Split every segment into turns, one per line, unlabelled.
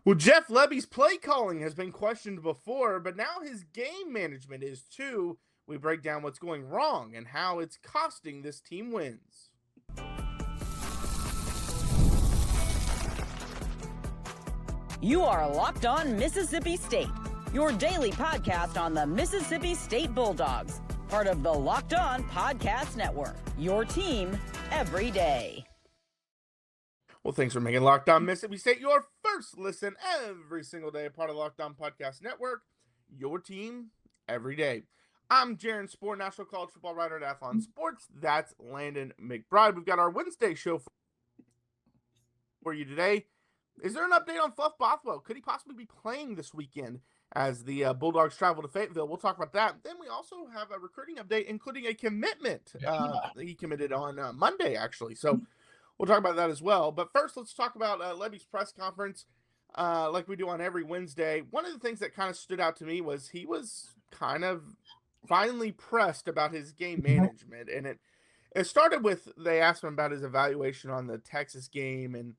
Well, Jeff Lebby's play calling has been questioned before, but now his game management is too. We break down what's going wrong and how it's costing this team wins.
You are Locked On Mississippi State, your daily podcast on the Mississippi State Bulldogs, part of the Locked On Podcast Network, your team every day.
Well, thanks for making Locked On Mississippi State your first listen every single day, part of the Locked On Podcast Network, your team every day. I'm Jaron, Spor, National College Football writer at Athlon Sports. That's Landon McBride. We've got our Wednesday show for you today. Is there an update on Fluff Bothwell? Could he possibly be playing this weekend as the Bulldogs travel to Fayetteville? We'll talk about that. Then we also have a recruiting update, including a commitment. He committed on Monday, actually. So we'll talk about that as well. But first, let's talk about Lebby's press conference like we do on every Wednesday. One of the things that kind of stood out to me was he was kind of finally pressed about his game management. And it started with they asked him about his evaluation on the Texas game, and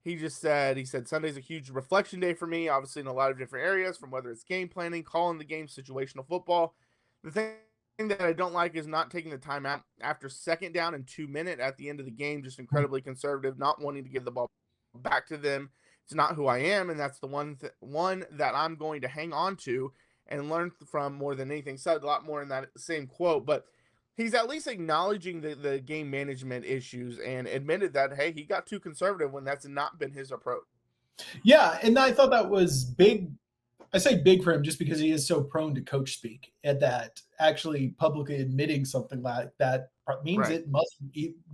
he said, Sunday's a huge reflection day for me, obviously in a lot of different areas, from whether it's game planning, calling the game, situational football. The thing that I don't like is not taking the time out after second down and 2 minutes at the end of the game, just incredibly conservative, not wanting to give the ball back to them. It's not who I am, and that's the one that I'm going to hang on to and learn from more than anything. Said a lot more in that same quote, but he's at least acknowledging the game management issues and admitted that, hey, he got too conservative when that's not been his approach.
Yeah, and I thought that was big. I say big for him just because he is so prone to coach speak, and that actually publicly admitting something like that means It must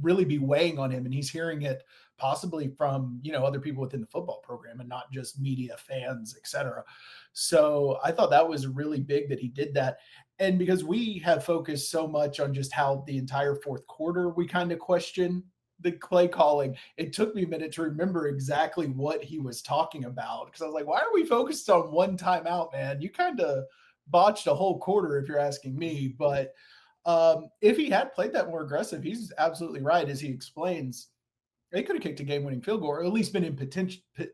really be weighing on him, and he's hearing it possibly from, other people within the football program and not just media, fans, etc. So I thought that was really big that he did that. And because we have focused so much on just how the entire fourth quarter we kind of question the play calling, it took me a minute to remember exactly what he was talking about. Because I was like, why are we focused on one timeout, man? You kind of botched a whole quarter if you're asking me. But if he had played that more aggressive, he's absolutely right. As he explains, they could have kicked a game-winning field goal, or at least been in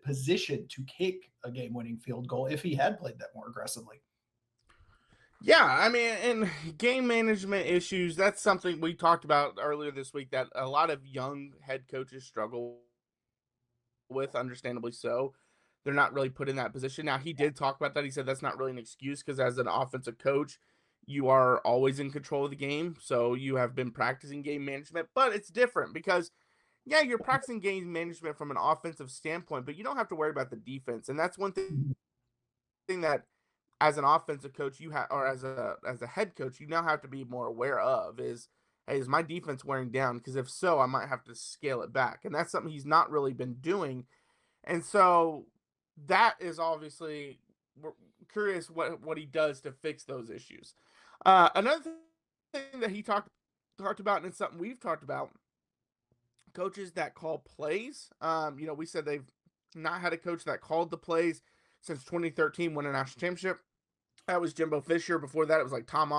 position to kick a game-winning field goal if he had played that more aggressively.
Yeah, I mean, and game management issues, that's something we talked about earlier this week that a lot of young head coaches struggle with, understandably so. They're not really put in that position. Now, he did talk about that. He said that's not really an excuse because as an offensive coach, you are always in control of the game. So you have been practicing game management, but it's different because, yeah, you're practicing game management from an offensive standpoint, but you don't have to worry about the defense. And that's one thing that as an offensive coach, you have, or as a head coach, you now have to be more aware of is, hey, is my defense wearing down? Because if so, I might have to scale it back. And that's something he's not really been doing. And so that is obviously, we're curious what he does to fix those issues. Another thing that he talked about, and it's something we've talked about, coaches that call plays. We said they've not had a coach that called the plays since 2013, won a national championship. That was Jimbo Fisher. Before that, it was like Tom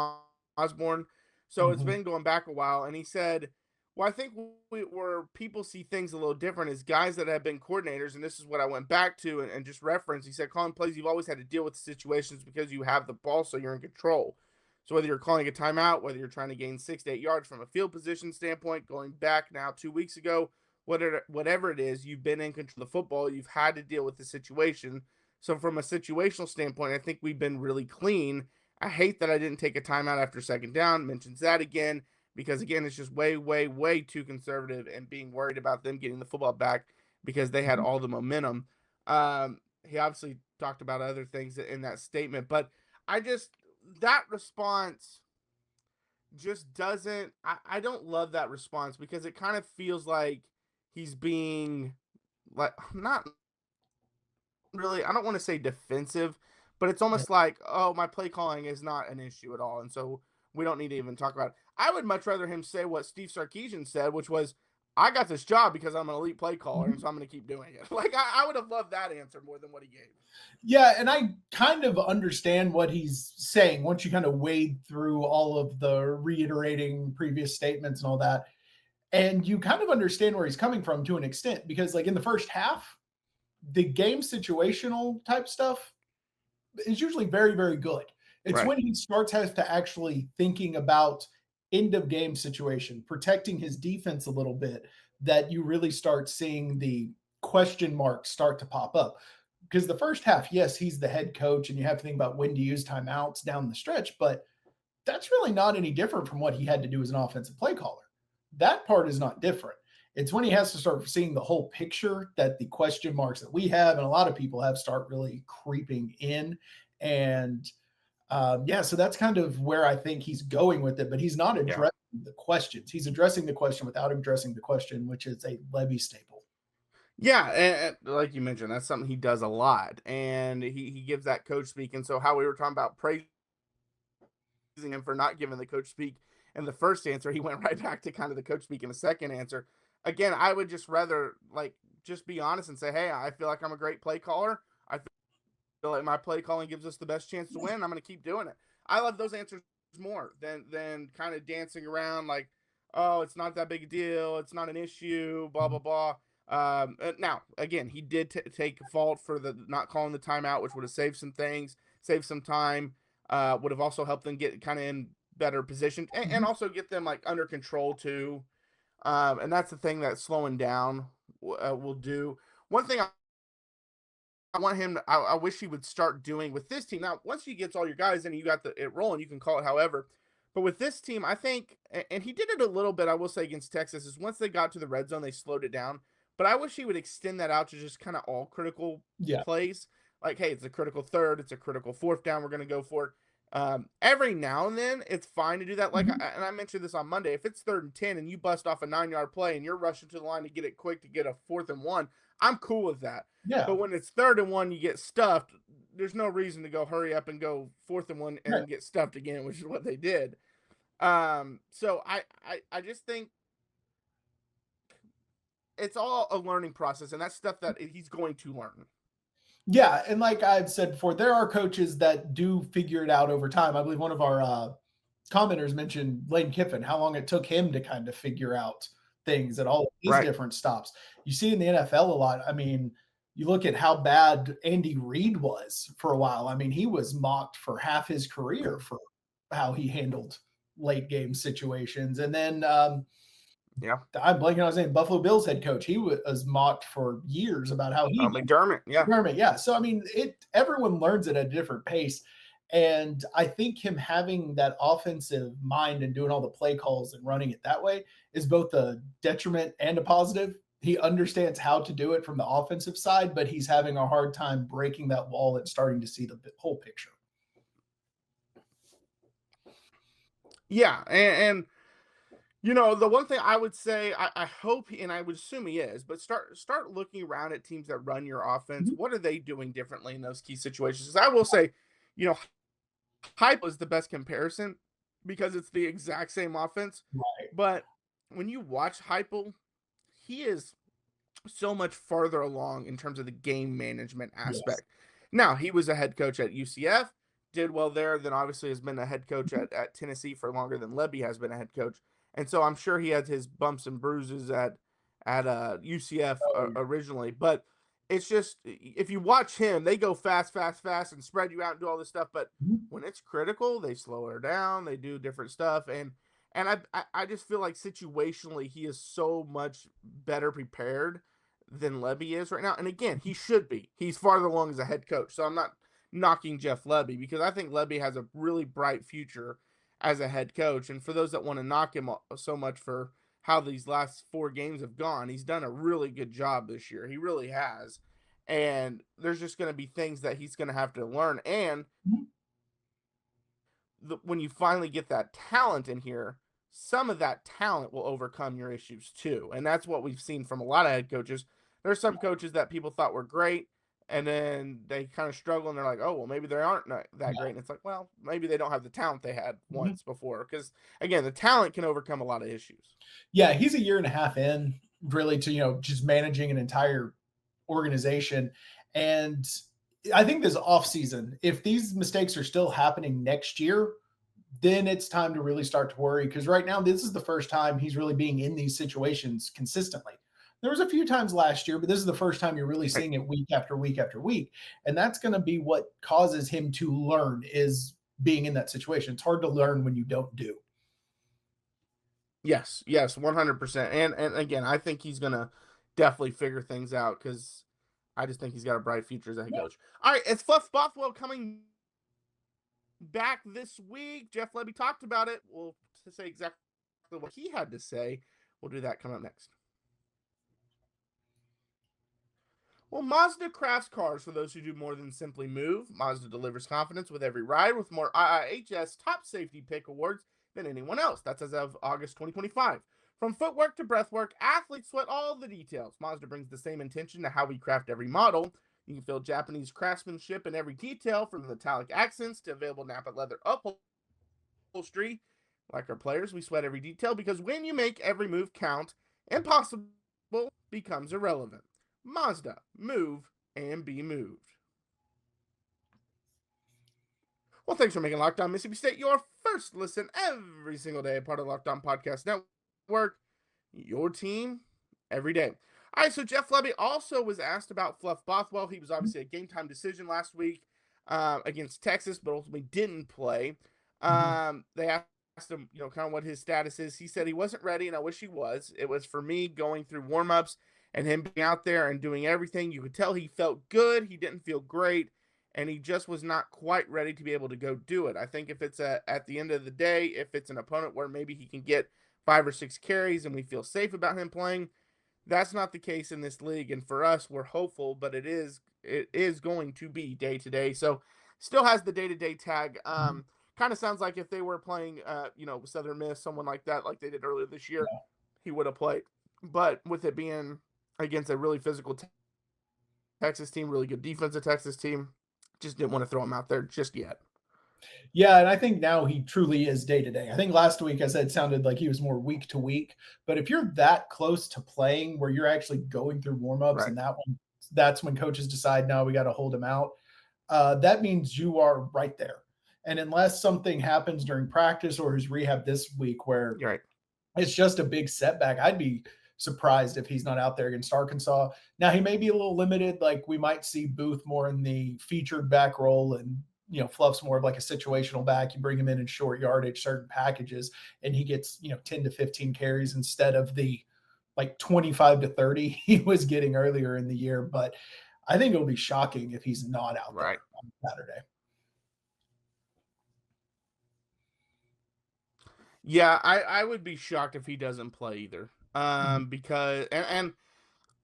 Osborne. So it's been going back a while. And he said, well, I think where people see things a little different is guys that have been coordinators, and this is what I went back to and just referenced. He said, calling plays, you've always had to deal with situations because you have the ball, so you're in control. So whether you're calling a timeout, whether you're trying to gain 6 to 8 yards from a field position standpoint, going back now 2 weeks ago, whatever it is, you've been in control of the football. You've had to deal with the situation. So from a situational standpoint, I think we've been really clean. I hate that I didn't take a timeout after second down, mentions that again, because again, it's just way, way, way too conservative and being worried about them getting the football back because they had all the momentum. He obviously talked about other things in that statement, but that response just doesn't, I don't love that response because it kind of feels like he's being like, not really, I don't want to say defensive, but it's almost like, oh, my play calling is not an issue at all. And so we don't need to even talk about it. I would much rather him say what Steve Sarkisian said, which was, I got this job because I'm an elite play caller, and so I'm going to keep doing it. Like, I would have loved that answer more than what he gave.
Yeah, and I kind of understand what he's saying once you kind of wade through all of the reiterating previous statements and all that. And you kind of understand where he's coming from to an extent because, like, in the first half, the game situational type stuff is usually very, very good. It's
Right.
when he starts has to actually thinking about end of game situation, protecting his defense a little bit, that you really start seeing the question marks start to pop up. Because the first half, yes, he's the head coach, and you have to think about when to use timeouts down the stretch, but that's really not any different from what he had to do as an offensive play caller. That part is not different. It's when he has to start seeing the whole picture that the question marks that we have and a lot of people have start really creeping in. And yeah, so that's kind of where I think he's going with it, but he's not addressing the questions. He's addressing the question without addressing the question, which is a Lebby staple.
Yeah, and like you mentioned, that's something he does a lot, and he gives that coach speak. And so, how we were talking about praising him for not giving the coach speak in the first answer, he went right back to kind of the coach speak in the second answer. Again, I would just rather like just be honest and say, hey, I feel like I'm a great play caller. I feel like my play calling gives us the best chance to win. I'm going to keep doing it. I love those answers more than kind of dancing around like, oh, it's not that big a deal. It's not an issue. Blah blah blah. Now, again, he did take fault for the not calling the timeout, which would have saved some things, saved some time. Would have also helped them get kind of in better position and also get them like under control too. And that's the thing that slowing down will do. One thing I want him to, I wish he would start doing with this team. Now, once he gets all your guys and you got it rolling, you can call it however. But with this team, I think, and he did it a little bit, I will say, against Texas, is once they got to the red zone, they slowed it down. But I wish he would extend that out to just kind of all critical plays. Like, hey, it's a critical third, it's a critical fourth down, we're going to go for it. Every now and then, it's fine to do that. Like, and I mentioned this on Monday, if it's 3rd and 10 and you bust off a 9-yard play and you're rushing to the line to get it quick to get a 4th and 1, I'm cool with that.
Yeah.
But when it's 3rd and 1, you get stuffed. There's no reason to go hurry up and go 4th and 1 and then get stuffed again, which is what they did. So I just think it's all a learning process, and that's stuff that he's going to learn.
Yeah, and like I've said before, there are coaches that do figure it out over time. I believe one of our commenters mentioned Lane Kiffin, how long it took him to kind of figure out things at all of these different stops. You see in the NFL a lot. I mean, you look at how bad Andy Reid was for a while. I mean, he was mocked for half his career for how he handled late game situations. And then I'm blanking on his name, Buffalo Bills head coach. He was mocked for years about how he
McDermott.
Yeah. So I mean, everyone learns at a different pace. And I think him having that offensive mind and doing all the play calls and running it that way is both a detriment and a positive. He understands how to do it from the offensive side, but he's having a hard time breaking that wall and starting to see the whole picture.
Yeah, and you know, the one thing I would say, I hope, and I would assume he is, but start looking around at teams that run your offense. What are they doing differently in those key situations? Because I will say, you know, Hype is the best comparison because it's the exact same offense.
Right.
But when you watch Heupel, he is so much farther along in terms of the game management aspect. Now, he was a head coach at UCF, did well there, then obviously has been a head coach at Tennessee for longer than Lebby has been a head coach. And so I'm sure he had his bumps and bruises at UCF originally. But it's just, if you watch him, they go fast and spread you out and do all this stuff. But when it's critical, they slow her down. They do different stuff. And I just feel like situationally, he is so much better prepared than Lebby is right now. And again, he should be. He's farther along as a head coach. So I'm not knocking Jeff Lebby because I think Lebby has a really bright future as a head coach. And for those that want to knock him so much for how these last 4 games have gone, he's done a really good job this year. He really has. And there's just going to be things that he's going to have to learn. And when you finally get that talent in here, some of that talent will overcome your issues too. And that's what we've seen from a lot of head coaches. There's some coaches that people thought were great, and then they kind of struggle, and they're like, oh, well, maybe they aren't that great. And it's like, well, maybe they don't have the talent they had once before. Because, again, the talent can overcome a lot of issues.
Yeah, he's a year and a half in, really, to, you know, just managing an entire organization. And I think this offseason, if these mistakes are still happening next year, then it's time to really start to worry. Because right now, this is the first time he's really being in these situations consistently. There was a few times last year, but this is the first time you're really seeing it week after week after week. And that's going to be what causes him to learn, is being in that situation. It's hard to learn when you don't do.
Yes, 100%. And again, I think he's gonna definitely figure things out, because I just think he's got a bright future as a head coach. All right, it's Fluff Bothwell coming back this week. Jeff Lebby talked about it. We'll say exactly what he had to say. We'll do that coming up next. Well, Mazda crafts cars for those who do more than simply move. Mazda delivers confidence with every ride, with more IIHS top safety pick awards than anyone else. That's as of August 2025. From footwork to breathwork, athletes sweat all the details. Mazda brings the same intention to how we craft every model. You can feel Japanese craftsmanship in every detail, from metallic accents to available Napa leather upholstery. Like our players, we sweat every detail, because when you make every move count, impossible becomes irrelevant. Mazda, move and be moved. Well, thanks for making Locked On Mississippi State your first listen every single day, part of Locked On Podcast Network, your team every day. All right, so Jeff Lebby also was asked about Fluff Bothwell. He was obviously a game-time decision last week against Texas, but ultimately didn't play. They asked him, kind of what his status is. He said he wasn't ready, and I wish he was. It was for me going through warm-ups and him being out there and doing everything. You could tell he felt good. He didn't feel great, and he just was not quite ready to be able to go do it. I think if it's at the end of the day, if it's an opponent where maybe he can get 5 or 6 carries and we feel safe about him playing, that's not the case in this league. And for us, we're hopeful, but it is going to be day to day. So still has the day-to-day tag. Kind of sounds like if they were playing, Southern Miss, someone like that, like they did earlier this year, he would have played. But with it being against a really physical Texas team, really good defensive Texas team, just didn't want to throw him out there just yet.
Yeah, and I think now he truly is day-to-day. I think last week I said it sounded like he was more week to week, but if you're that close to playing where you're actually going through warm-ups, and that's when coaches decide, no, we got to hold him out, that means you are right there. And unless something happens during practice or his rehab this week where it's just a big setback, I'd be surprised if he's not out there against Arkansas. Now, he may be a little limited. Like, we might see Booth more in the featured back role, and Fluff's more of like a situational back. You bring him in short yardage, certain packages, and he gets 10 to 15 carries instead of the like 25 to 30 he was getting earlier in the year. But I think it'll be shocking if he's not out there on Saturday.
Yeah, I would be shocked if he doesn't play either. Because and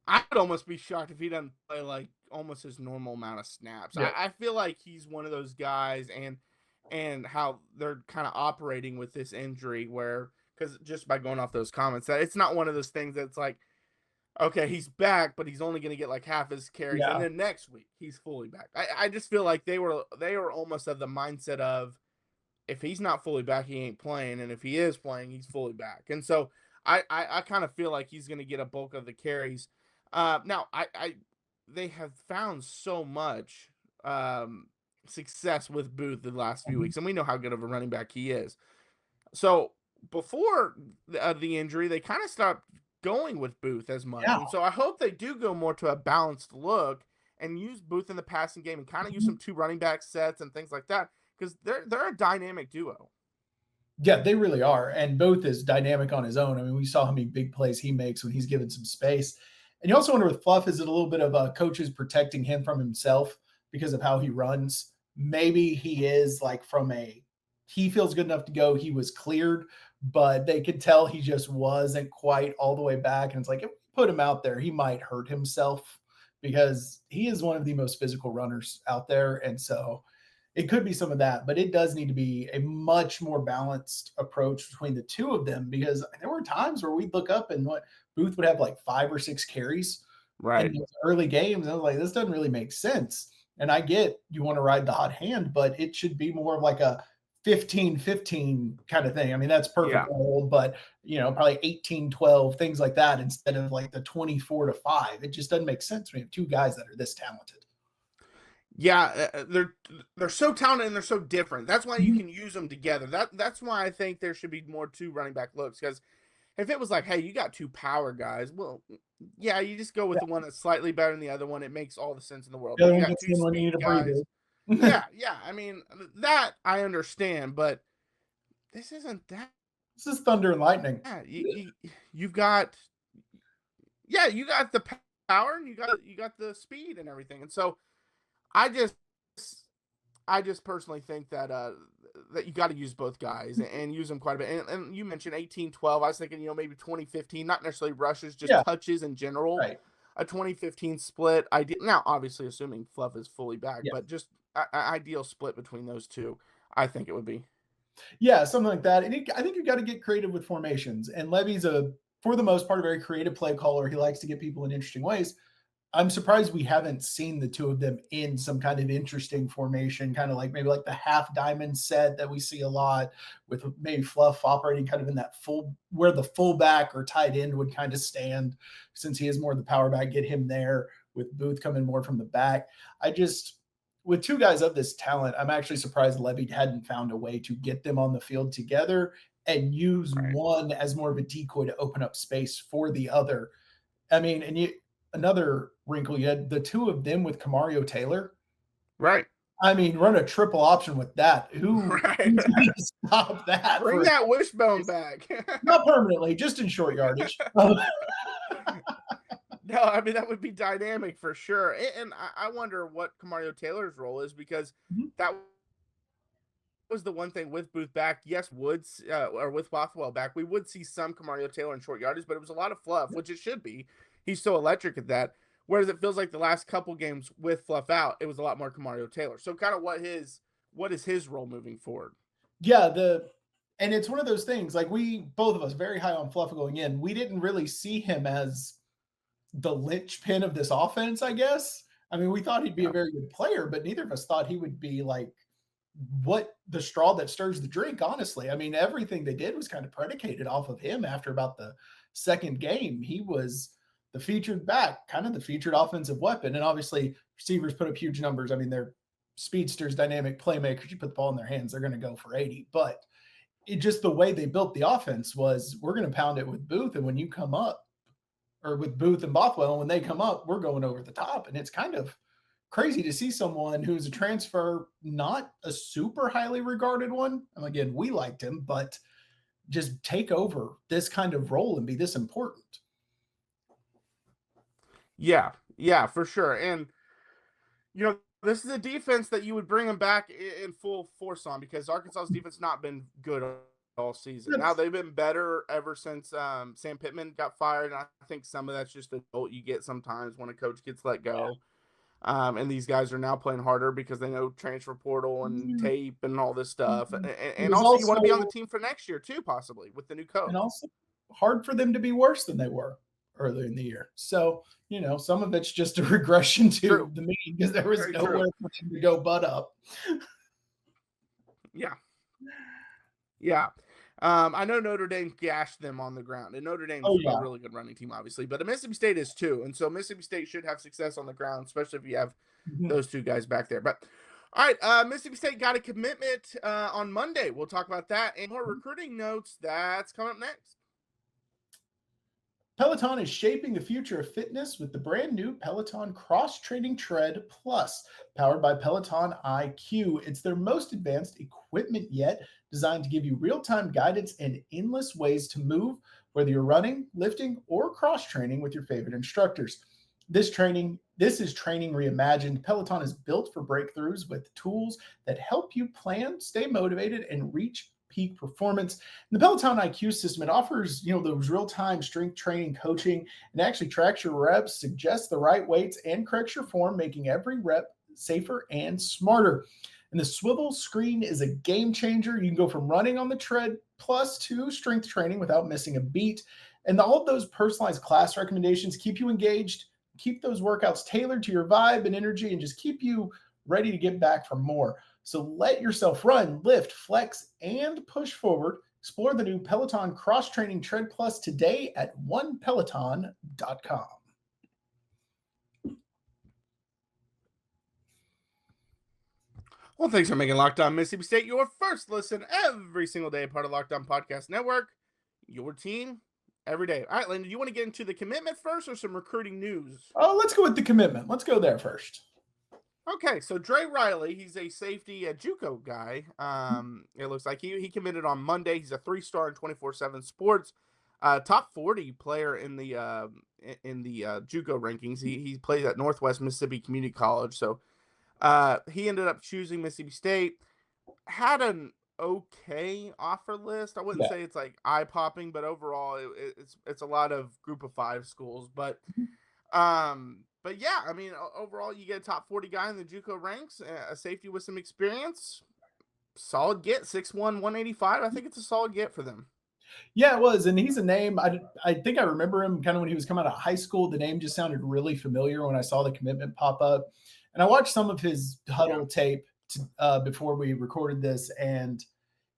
I would almost be shocked if he doesn't play like almost his normal amount of snaps. Yeah. I feel like he's one of those guys, and how they're kind of operating with this injury, where, because just by going off those comments, that it's not one of those things that's like, okay, he's back, but he's only going to get like half his carries, and then next week he's fully back. I just feel like they were almost of the mindset of, if he's not fully back, he ain't playing, and if he is playing, he's fully back. And so I kind of feel like he's going to get a bulk of the carries. Now, they have found so much success with Booth the last few weeks, and we know how good of a running back he is. So before the injury, they kind of stopped going with Booth as much. And so I hope they do go more to a balanced look and use Booth in the passing game and kind of use some 2 running back sets and things like that, because they're a dynamic duo.
Yeah, they really are. And Booth is dynamic on his own. I mean, we saw how many big plays he makes when he's given some space. And you also wonder with Fluff, is it a little bit of coaches protecting him from himself because of how he runs? Maybe he is like he feels good enough to go. He was cleared, but they could tell he just wasn't quite all the way back. And it's like, if we put him out there, he might hurt himself, because he is one of the most physical runners out there. And so it could be some of that, but it does need to be a much more balanced approach between the two of them, because there were times where we'd look up and Booth would have like 5 or 6 carries in those early games. And I was like, this doesn't really make sense. And I get you want to ride the hot hand, but it should be more of like a 15-15 kind of thing. I mean, that's perfect old, but probably 18-12, things like that, instead of like the 24-5. It just doesn't make sense when you have 2 guys that are this talented.
Yeah, they're so talented and they're so different. That's why you can use them together. That's why I think there should be more 2 running back looks, because if it was like, hey, you got 2 power guys, well, yeah, you just go with the one that's slightly better than the other one. It makes all the sense in the world.
The
But
other
you
one
got
gets
2
in when you need
speed
a breather.
guys. Yeah. I mean, that I understand, but this isn't that.
This is thunder and lightning.
Yeah, you've got, yeah, you got the power and you got the speed and everything. And so I just personally think that that you got to use both guys and use them quite a bit. And you mentioned 18-12. I was thinking, maybe 2015, not necessarily rushes, just touches in general.
Right.
A 2015 split. Now, obviously, assuming Fluff is fully back,
Yes.
but just an ideal split between those two, I think it would be.
Yeah, something like that. And I think you got to get creative with formations. And Lebby's for the most part, a very creative play caller. He likes to get people in interesting ways. I'm surprised we haven't seen the two of them in some kind of interesting formation, kind of like maybe like the half diamond set that we see a lot, with maybe Fluff operating kind of in that where the fullback or tight end would kind of stand, since he is more the power back, get him there with Booth coming more from the back. With 2 guys of this talent, I'm actually surprised Lebby hadn't found a way to get them on the field together and use one as more of a decoy to open up space for the other. I mean, another wrinkle, you had the 2 of them with Camario Taylor.
Right.
I mean, run a triple option with that. Who's going to stop that?
Bring that wishbone back.
Not permanently, just in short yardage.
No, I mean, that would be dynamic for sure. And I wonder what Camario Taylor's role is, because that was the one thing with Booth back. Yes, Woods or with Bothwell back, we would see some Camario Taylor in short yardage, but it was a lot of Fluff, which it should be. He's so electric at that. Whereas it feels like the last couple games with Fluff out, it was a lot more Camario Taylor. So kind of what is his role moving forward?
Yeah, and it's one of those things, like both of us very high on Fluff going in. We didn't really see him as the linchpin of this offense, I guess. I mean, we thought he'd be a very good player, but neither of us thought he would be like what the straw that stirs the drink, honestly. I mean, everything they did was kind of predicated off of him after about the second game. He was the featured back, kind of the featured offensive weapon. And obviously, receivers put up huge numbers. I mean, they're speedsters, dynamic playmakers. You put the ball in their hands, they're going to go for 80. But just the way they built the offense was, we're going to pound it with Booth. And when you come up, or with Booth and Bothwell, when they come up, we're going over the top. And it's kind of crazy to see someone who's a transfer, not a super highly regarded one. And again, we liked him, but just take over this kind of role and be this important.
Yeah, for sure. And, this is a defense that you would bring him back in full force on, because Arkansas's defense not been good all season. Now they've been better ever since Sam Pittman got fired. And I think some of that's just a jolt you get sometimes when a coach gets let go. And these guys are now playing harder because they know transfer portal and tape and all this stuff. And also you want to be on the team for next year too, possibly, with the new coach.
And also hard for them to be worse than they were earlier in the year. So, some of it's just a regression to the mean, because there was nowhere for them to go but up.
Yeah. I know Notre Dame gashed them on the ground, and Notre Dame's a really good running team, obviously, but Mississippi State is too. And so Mississippi State should have success on the ground, especially if you have those 2 guys back there. But all right, Mississippi State got a commitment on Monday. We'll talk about that and more recruiting notes. That's coming up next.
Peloton is shaping the future of fitness with the brand new Peloton Cross Training Tread Plus, powered by Peloton IQ. It's their most advanced equipment yet, designed to give you real-time guidance and endless ways to move, whether you're running, lifting, or cross-training with your favorite instructors. This is training reimagined. Peloton is built for breakthroughs with tools that help you plan, stay motivated, and reach peak performance. In the Peloton IQ system, it offers, those real-time strength training coaching, and actually tracks your reps, suggests the right weights, and corrects your form, making every rep safer and smarter. And the swivel screen is a game changer. You can go from running on the tread plus to strength training without missing a beat. And all of those personalized class recommendations keep you engaged, keep those workouts tailored to your vibe and energy, and just keep you ready to get back for more. So let yourself run, lift, flex, and push forward. Explore the new Peloton Cross Training Tread Plus today at onepeloton.com.
Well, thanks for making Locked On Mississippi State your first listen every single day, part of Locked On Podcast Network. Your team Every day. All right, Landon, do you want to get into the commitment first or some recruiting news?
Oh, let's go with the commitment. Let's go there first.
Okay, so Dre Riley, he's a safety, a JUCO guy. It looks like he committed on Monday. He's a 3-star in 24/7 Sports, top 40 player in the JUCO rankings. He plays at Northwest Mississippi Community College. So he ended up choosing Mississippi State. Had an okay offer list. I wouldn't say it's like eye popping, but overall it's a lot of group of 5 schools. But yeah, I mean, overall you get a top 40 guy in the JUCO ranks, a safety with some experience. Solid get, 6'1", 185. I think it's a solid get for them.
Yeah, it was. And he's a name. I think I remember him kind of when he was coming out of high school. The name just sounded really familiar when I saw the commitment pop up. And I watched some of his huddle tape before we recorded this. And,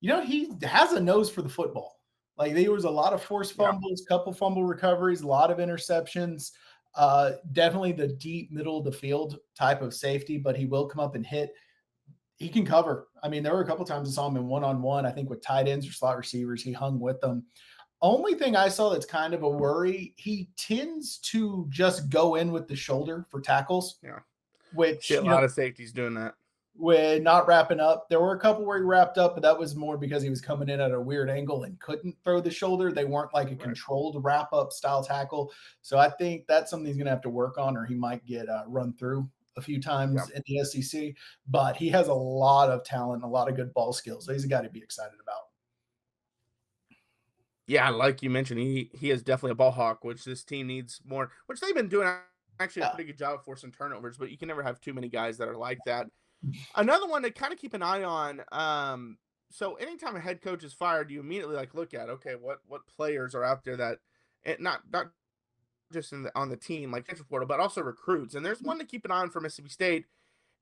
he has a nose for the football. Like there was a lot of forced fumbles, couple fumble recoveries, a lot of interceptions. Definitely the deep middle of the field type of safety, but he will come up and hit. He can cover. I mean, there were a couple times I saw him in one-on-one, I think with tight ends or slot receivers. He hung with them. Only thing I saw that's kind of a worry, he tends to just go in with the shoulder for tackles.
Yeah.
Which
a lot of safeties doing that.
With not wrapping up. There were a couple where he wrapped up, but that was more because he was coming in at a weird angle and couldn't throw the shoulder. They weren't like a controlled wrap-up style tackle. So I think that's something he's going to have to work on, or he might get run through a few times in the SEC. But he has a lot of talent, a lot of good ball skills. So he's a guy to be excited about.
Yeah, like you mentioned, he is definitely a ball hawk, which this team needs more, which they've been doing actually a pretty good job of forcing turnovers, but you can never have too many guys that are like that. Another one to kind of keep an eye on. So anytime a head coach is fired, you immediately look at, okay, what players are out there that not just on the team like transfer portal, but also recruits. And there's one to keep an eye on for Mississippi State.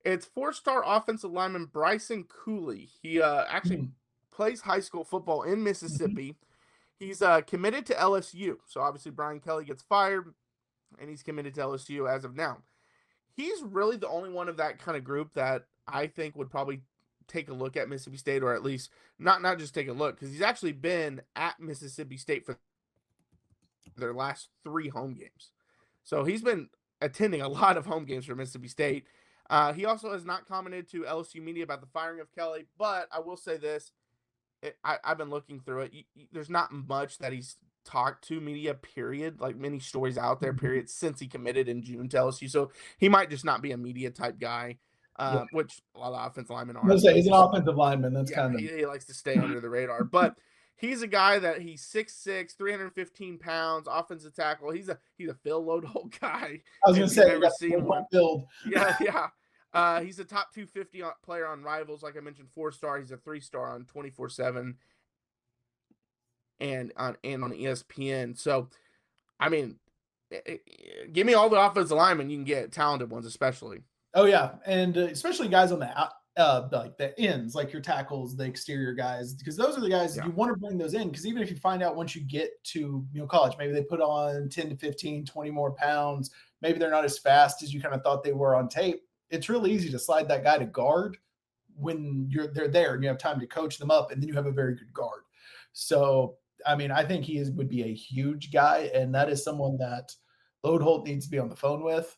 It's 4-star offensive lineman Bryson Cooley. He actually plays high school football in Mississippi. He's committed to LSU. So obviously Brian Kelly gets fired, and he's committed to LSU as of now. He's really the only one of that kind of group that I think would probably take a look at Mississippi State, or at least not just take a look, because he's actually been at Mississippi State for their last 3 home games. So he's been attending a lot of home games for Mississippi State. He also has not commented to LSU media about the firing of Kelly, but I will say this. I've been looking through it. There's not much that he's talked to media, period, like many stories out there, period, since he committed in June to LSU. So he might just not be a media type guy, which a lot of offensive linemen are.
He's an offensive lineman. That's kind of
he likes to stay under the radar. But he's a guy that he's 6'6", 315 pounds, offensive tackle. He's a Phil Lodeholt guy.
I was going to say,
never seen one.
Build.
Yeah. He's a top 250 player on Rivals. Like I mentioned, 4-star. He's a 3-star on 24/7 and on ESPN. So, I mean, give me all the offensive linemen you can get, talented ones especially.
Oh yeah, and especially guys on the like the ends, like your tackles, the exterior guys, because those are the guys you want to bring those in. Because even if you find out once you get to college, maybe they put on 10 to 15, 20 more pounds, maybe they're not as fast as you kind of thought they were on tape. It's really easy to slide that guy to guard when they're there and you have time to coach them up, and then you have a very good guard. So, I mean, I think he would be a huge guy, and that is someone that Lodeholt needs to be on the phone with.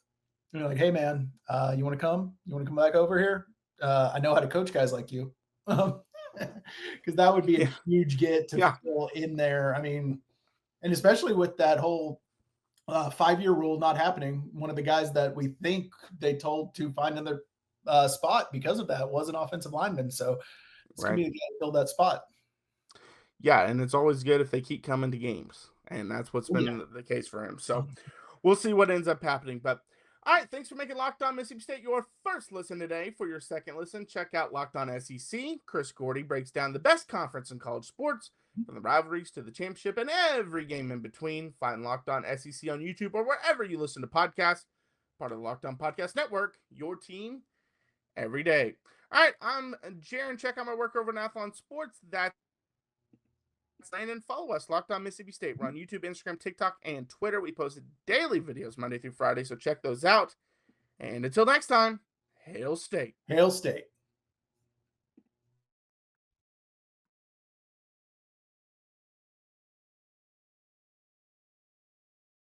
You're like, hey, man, you want to come? You want to come back over here? I know how to coach guys like you. Because that would be a huge get to fill in there. I mean, and especially with that whole 5-year rule not happening, one of the guys that we think they told to find another spot because of that was an offensive lineman. So it's going to be the guy to fill that spot.
Yeah, and it's always good if they keep coming to games. And that's what's been the case for him. So we'll see what ends up happening. But all right, thanks for making Locked On Mississippi State your first listen today. For your second listen, check out Locked On SEC. Chris Gordy breaks down the best conference in college sports, from the rivalries to the championship and every game in between. Find Locked On SEC on YouTube or wherever you listen to podcasts. Part of the Locked On Podcast Network, your team every day. All right, I'm Jaron. Check out my work over at Athlon Sports. That's Landon. Follow us, Locked On Mississippi State. We're on YouTube, Instagram, TikTok, and Twitter. We post daily videos Monday through Friday, so check those out. And until next time, Hail State.
Hail State.